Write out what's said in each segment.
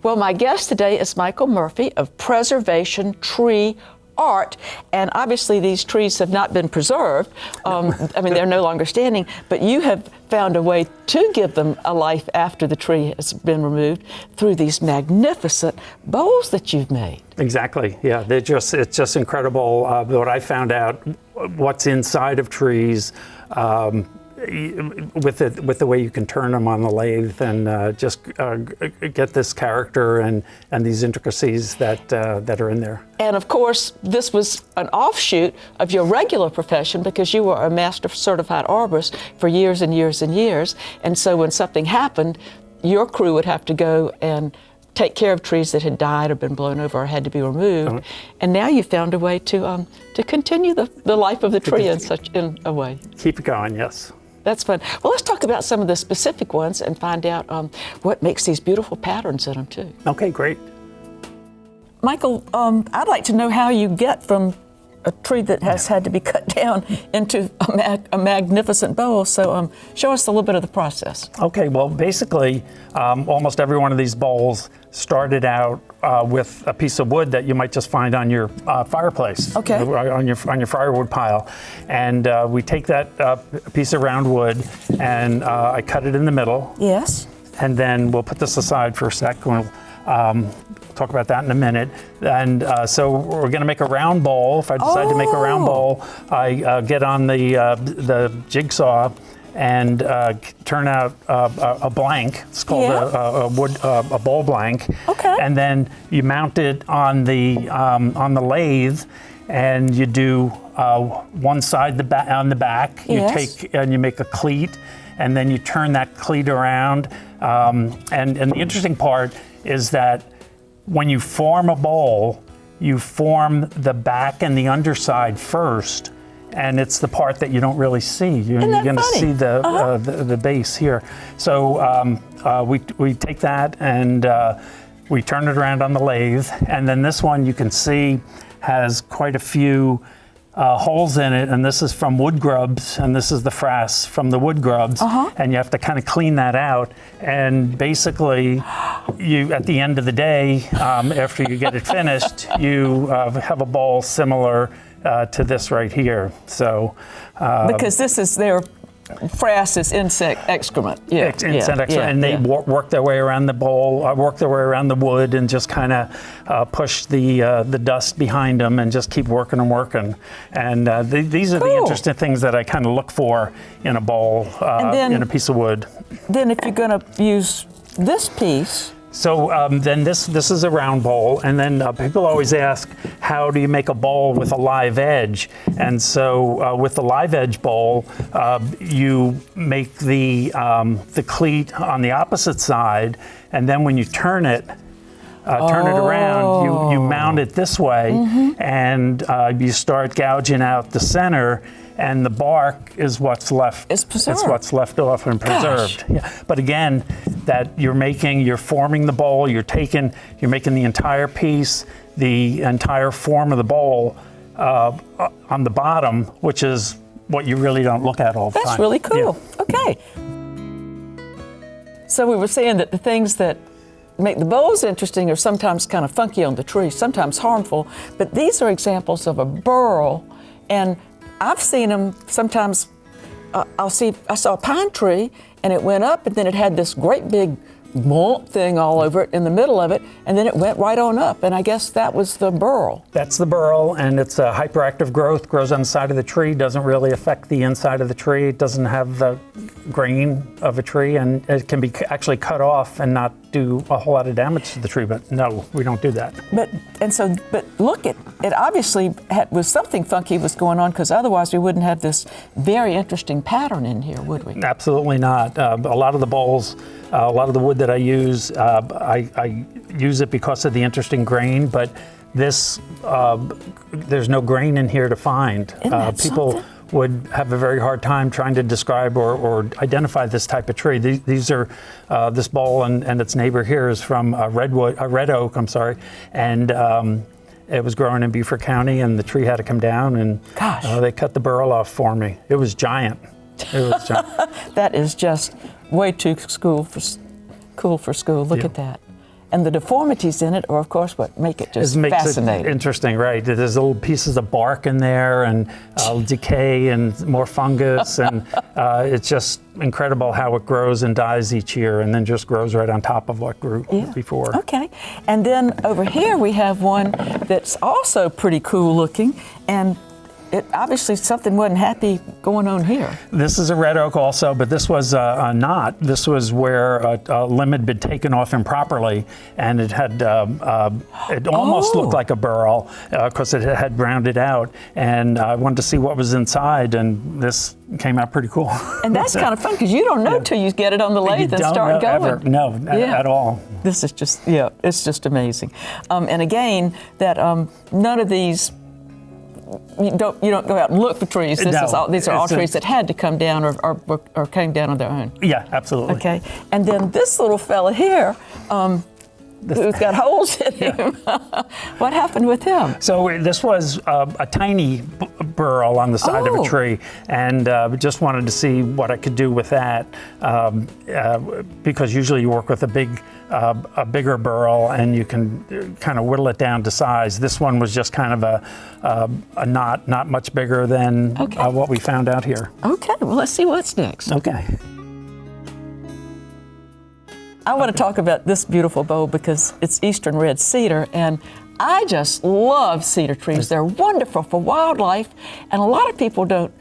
Well, my guest today is Michael Murphy of Preservation Tree Art, and obviously these trees have not been preserved. I mean, they're no longer standing, but you have found a way to give them a life after the tree has been removed through these magnificent bowls that you've made. Exactly, yeah, it's just incredible what I found out, what's inside of trees, with the way you can turn them on the lathe and just get this character and these intricacies that are in there. And of course, this was an offshoot of your regular profession because you were a Master Certified Arborist for years and years and years. And so when something happened, your crew would have to go and take care of trees that had died or been blown over or had to be removed. And now you found a way to continue the life of the tree in a way. Keep it going, yes. That's fun. Well, let's talk about some of the specific ones and find out what makes these beautiful patterns in them too. Okay, great. Michael, I'd like to know how you get from a tree that has had to be cut down into a magnificent bowl. So show us a little bit of the process. Okay, well, basically, almost every one of these bowls started out with a piece of wood that you might just find on your fireplace, okay, on your firewood pile, and we take that piece of round wood and I cut it in the middle. Yes. And then we'll put this aside for a sec. We'll talk about that in a minute. And so we're going to make a round bowl. If I decide to make a round bowl, I get on the jigsaw and turn out a blank. It's called a bowl blank. Okay. And then you mount it on the lathe, and you do one side on the back. You take and you make a cleat, and then you turn that cleat around. And the interesting part is that when you form a bowl, you form the back and the underside first, and it's the part that you don't really see. You're going to see the base here. So we take that and we turn it around on the lathe, and then this one you can see has quite a few holes in it, and this is from wood grubs, and this is the frass from the wood grubs, and you have to kind of clean that out. And basically, you at the end of the day, after you get it finished, you have a bowl similar to this right here. So because this is their frass is insect excrement. Insect excrement, and they work their way around the bowl, work their way around the wood, and just kind of push the dust behind them, and just keep working and working. And these are the interesting things that I kind of look for in a bowl, in a piece of wood. Then, if you're going to use this piece. So then this is a round bowl, and then people always ask, how do you make a bowl with a live edge? And so with the live edge bowl, you make the cleat on the opposite side, and then when you turn it around, you mount it this way, and you start gouging out the center, and the bark is what's left. It's preserved. It's what's left off and preserved. Yeah. But again, that you're forming the bowl, you're making the entire piece, the entire form of the bowl on the bottom, which is what you really don't look at all the time. That's really cool. Yeah. Okay. So we were saying that the things that make the bowls interesting are sometimes kind of funky on the tree, sometimes harmful, but these are examples of a burl, and I've seen them sometimes. I saw a pine tree, and it went up, and then it had this great big thing all over it in the middle of it, and then it went right on up, and I guess that was the burl. That's the burl, and it's a hyperactive growth, grows on the side of the tree, doesn't really affect the inside of the tree, it doesn't have the grain of a tree, and it can be actually cut off and not do a whole lot of damage to the tree, but no, we don't do that. But look, it obviously was something funky was going on, because otherwise we wouldn't have this very interesting pattern in here, would we? Absolutely not. A lot of the bowls, a lot of the wood that I use use it because of the interesting grain, but this, there's no grain in here to find. People would have a very hard time trying to describe or identify this type of tree. These are, this bowl and its neighbor here is from a red oak, and it was growing in Beaufort County, and the tree had to come down, and they cut the burl off for me. It was giant. It was giant. That is just way too cool for school. Look at that. and the deformities in it are, of course, what make it just fascinating. It interesting, right? There's little pieces of bark in there, and decay, and more fungus, and it's just incredible how it grows and dies each year, and then just grows right on top of what grew before. Okay, and then over here we have one that's also pretty cool looking, and it obviously something wasn't happy going on here. This is a red oak also, but this was not. This was where a limb had been taken off improperly, and it had it almost looked like a burl because it had rounded out. And I wanted to see what was inside, and this came out pretty cool. And that's kind of fun because you don't know till you get it on the lathe and start going. Ever. No, at all. This is just it's just amazing. And again, that none of these. You don't go out and look for trees. These are all trees that had to come down or came down on their own. Yeah, absolutely. Okay, and then this little fella here, who's got holes in him. What happened with him? So this was a tiny burl on the side of a tree, and just wanted to see what I could do with that, because usually you work with a bigger burl and you can kind of whittle it down to size. This one was just kind of a not much bigger than what we found out here. Okay, well, let's see what's next. Okay. I want to talk about this beautiful bow because it's eastern red cedar, and I just love cedar trees. They're wonderful for wildlife, and a lot of people don't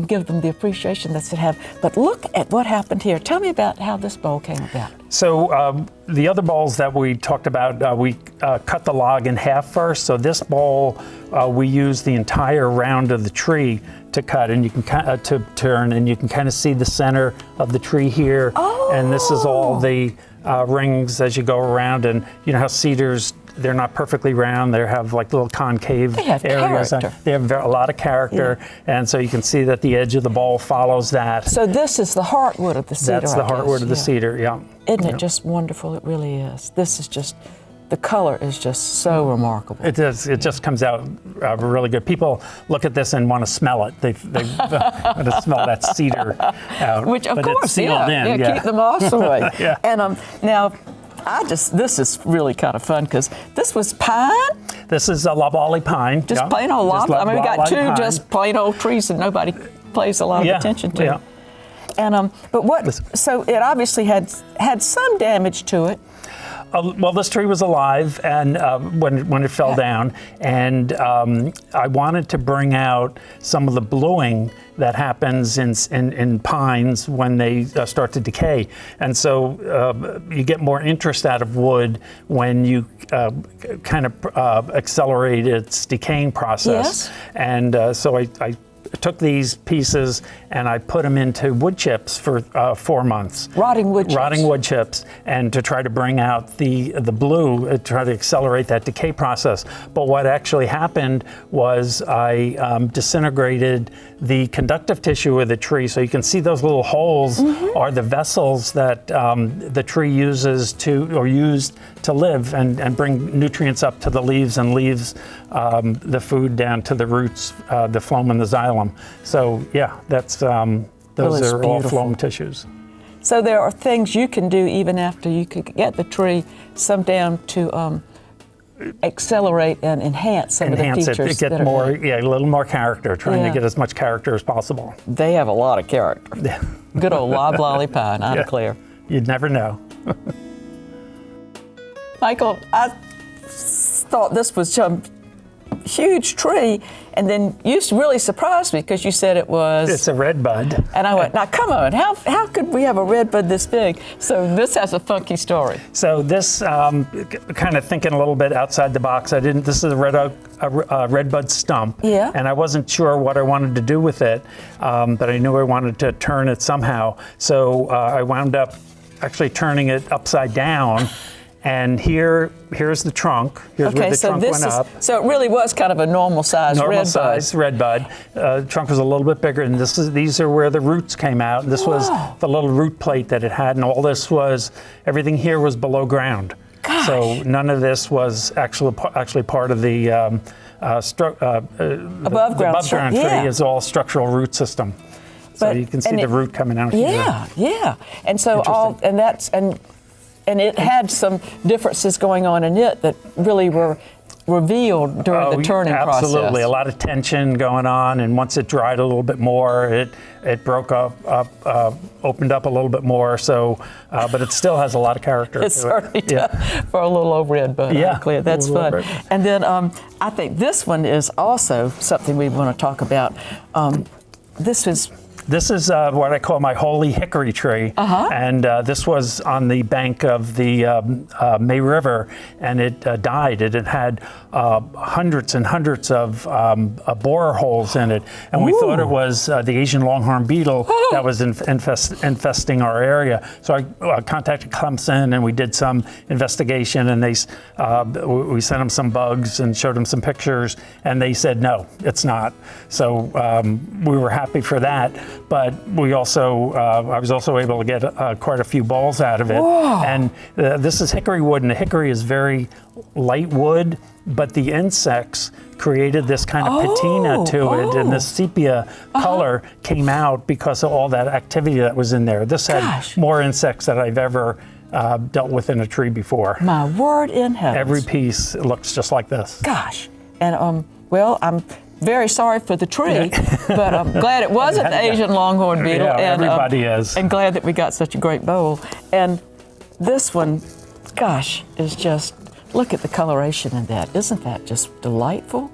give them the appreciation that they have. But look at what happened here. Tell me about how this bowl came about. So the other bowls that we talked about, we cut the log in half first. So this bowl, we use the entire round of the tree to cut, and you can to turn, and you can kind of see the center of the tree here. Oh. And this is all the rings as you go around. And you know how cedars, they're not perfectly round. They have like little concave areas. Character. They have a lot of character, and so you can see that the edge of the bowl follows that. So this is the heartwood of the cedar. That's the heartwood of the cedar. Yeah. Isn't it just wonderful? It really is. This is just. The color is just so remarkable. It is. It just comes out really good. People look at this and want to smell it. They want to smell that cedar out. Which, of course, it's sealed in. Keep the moss away. Yeah. And now, this is really kind of fun because this was pine. This is a loblolly pine. Just plain old loblolly. I mean, we got two pine. Just plain old trees that nobody pays a lot of attention to. Yeah. And so it obviously had some damage to it. Well, this tree was alive, and when it fell down, and I wanted to bring out some of the bluing that happens in pines when they start to decay, and so you get more interest out of wood when you kind of accelerate its decaying process. Yes. And so I took these pieces and I put them into wood chips for 4 months. Rotting wood chips. Rotting wood chips, and to try to bring out the blue, try to accelerate that decay process. But what actually happened was I disintegrated the conductive tissue of the tree. So you can see those little holes are the vessels that the tree used to live and bring nutrients up to the leaves, and leaves the food down to the roots, the phloem and the xylem. So yeah, that's those are all phloem tissues. So there are things you can do even after you could get the tree down to accelerate and enhance some of the features. Get more, a little more character. Trying to get as much character as possible. They have a lot of character. Yeah. Good old loblolly pine, I declare. You'd never know. Michael, I thought this was some huge tree, and then you really surprised me because you said it's a red bud. And I went, now come on, how could we have a red bud this big? So this has a funky story. So this, kind of thinking a little bit outside the box, this is a red bud stump. Yeah. And I wasn't sure what I wanted to do with it, but I knew I wanted to turn it somehow. So I wound up actually turning it upside down. And here's the trunk. Here's where the trunk went up. So it really was kind of a normal size red bud. The trunk was a little bit bigger, and these are where the roots came out. And this was the little root plate that it had, and all this everything here was below ground. Gosh. So none of this was actually part of the above ground tree. Is all structural root system. So you can see the root coming out here. Yeah. And so And it had some differences going on in it that really were revealed during the turning process. Absolutely, a lot of tension going on, and once it dried a little bit more, it broke up, opened up a little bit more. So, but it still has a lot of character. It certainly does for a little old red bud. Yeah, that's fun. And then I think this one is also something we want to talk about. This is what I call my holy hickory tree, and this was on the bank of the May River, and it died. It had hundreds and hundreds of borer holes in it, and we thought it was the Asian longhorn beetle that was infesting our area. So I contacted Clemson, and we did some investigation, and we sent them some bugs and showed them some pictures, and they said, no, it's not. So we were happy for that. But we also, I was also able to get quite a few balls out of it. Whoa. And this is hickory wood, and the hickory is very light wood, but the insects created this kind of patina to it, and the sepia color came out because of all that activity that was in there. This had more insects than I've ever dealt with in a tree before. My word in heaven. Every piece looks just like this. Gosh. And well, I'm very sorry for the tree, but I'm glad it wasn't the Asian longhorn beetle. Yeah, and, everybody is. And glad that we got such a great bowl. And this one, gosh, is just, look at the coloration in that. Isn't that just delightful?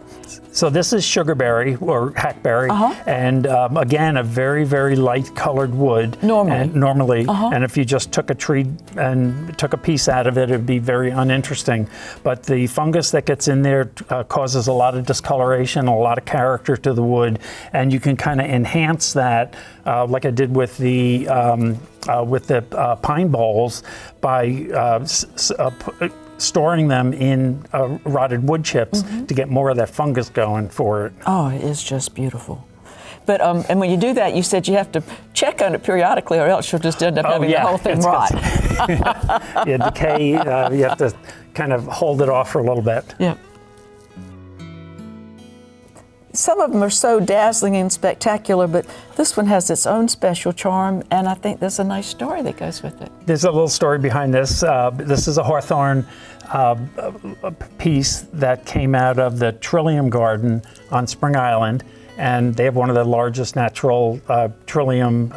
So this is sugarberry or hackberry, and again, a very, very light colored wood. Normally. And if you just took a tree and took a piece out of it, it'd be very uninteresting. But the fungus that gets in there causes a lot of discoloration, a lot of character to the wood, and you can kind of enhance that, like I did with the pine bowls, by storing them in rotted wood chips to get more of that fungus going for it. Oh, it is just beautiful. But and when you do that, you said you have to check on it periodically, or else you'll just end up having the whole thing rot. Decay. You have to kind of hold it off for a little bit. Yeah. Some of them are so dazzling and spectacular, but this one has its own special charm, and I think there's a nice story that goes with it. There's a little story behind this. This is a hawthorn piece that came out of the Trillium Garden on Spring Island, and they have one of the largest natural Trillium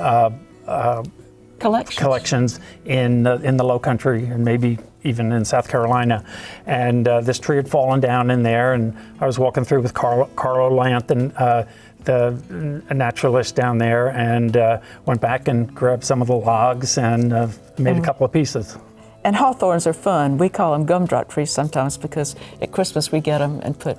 collections in the Low Country, and maybe even in South Carolina. And this tree had fallen down in there, and I was walking through with Carlo Lanth, and the naturalist down there, and went back and grabbed some of the logs and made a couple of pieces. And hawthorns are fun. We call them gumdrop trees sometimes because at Christmas we get them and put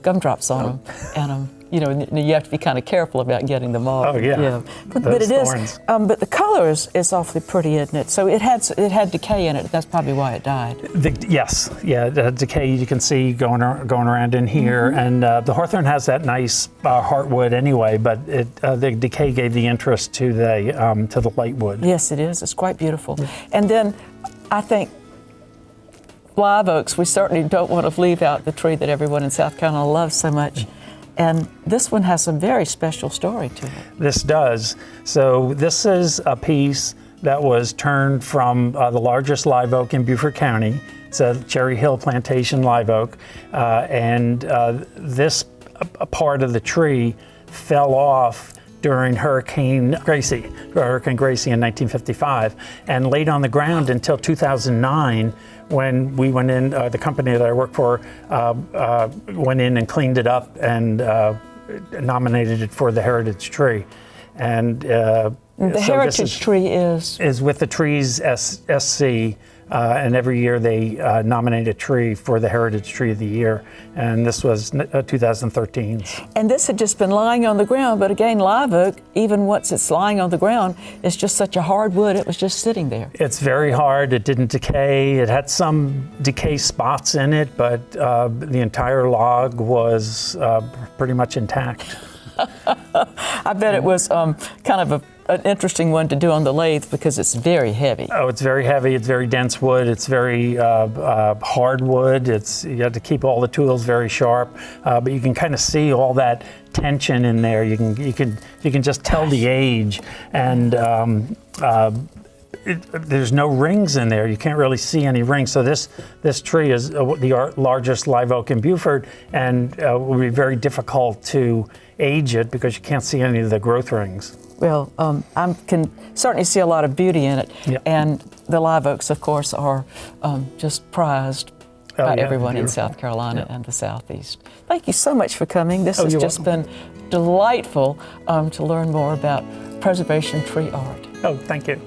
gumdrops on them. And you have to be kind of careful about getting them off. Oh yeah. But it is. But the color is awfully pretty, isn't it? So it had decay in it. That's probably why it died. Yes. Yeah. The decay you can see going around in here, and the hawthorn has that nice heartwood anyway. But the decay gave the interest to the light wood. Yes, it is. It's quite beautiful. And then I think live oaks, we certainly don't want to leave out the tree that everyone in South Carolina loves so much. And this one has a very special story to it. This does. So this is a piece that was turned from the largest live oak in Beaufort County. It's a Cherry Hill Plantation live oak. And this part of the tree fell off during Hurricane Gracie in 1955, and laid on the ground until 2009, when we went in, the company that I work for went in and cleaned it up and nominated it for the Heritage Tree. And the Heritage Tree is with the Trees SC, and every year they nominate a tree for the Heritage Tree of the Year, and this was 2013. And this had just been lying on the ground, but again, live oak, even once it's lying on the ground, it's just such a hard wood, it was just sitting there. It's very hard, it didn't decay, it had some decay spots in it, but the entire log was pretty much intact. I bet it was kind of an interesting one to do on the lathe because it's very heavy. Oh, it's very heavy. It's very dense wood. It's very hard wood. You have to keep all the tools very sharp, but you can kind of see all that tension in there. You can just tell the age, and there's no rings in there. You can't really see any rings. So this tree is the largest live oak in Beaufort, and will be very difficult to age it because you can't see any of the growth rings. Well, I can certainly see a lot of beauty in it, and the live oaks, of course, are just prized by everyone in South Carolina and the Southeast. Thank you so much for coming. This has just been delightful to learn more about preservation tree art. Oh, thank you.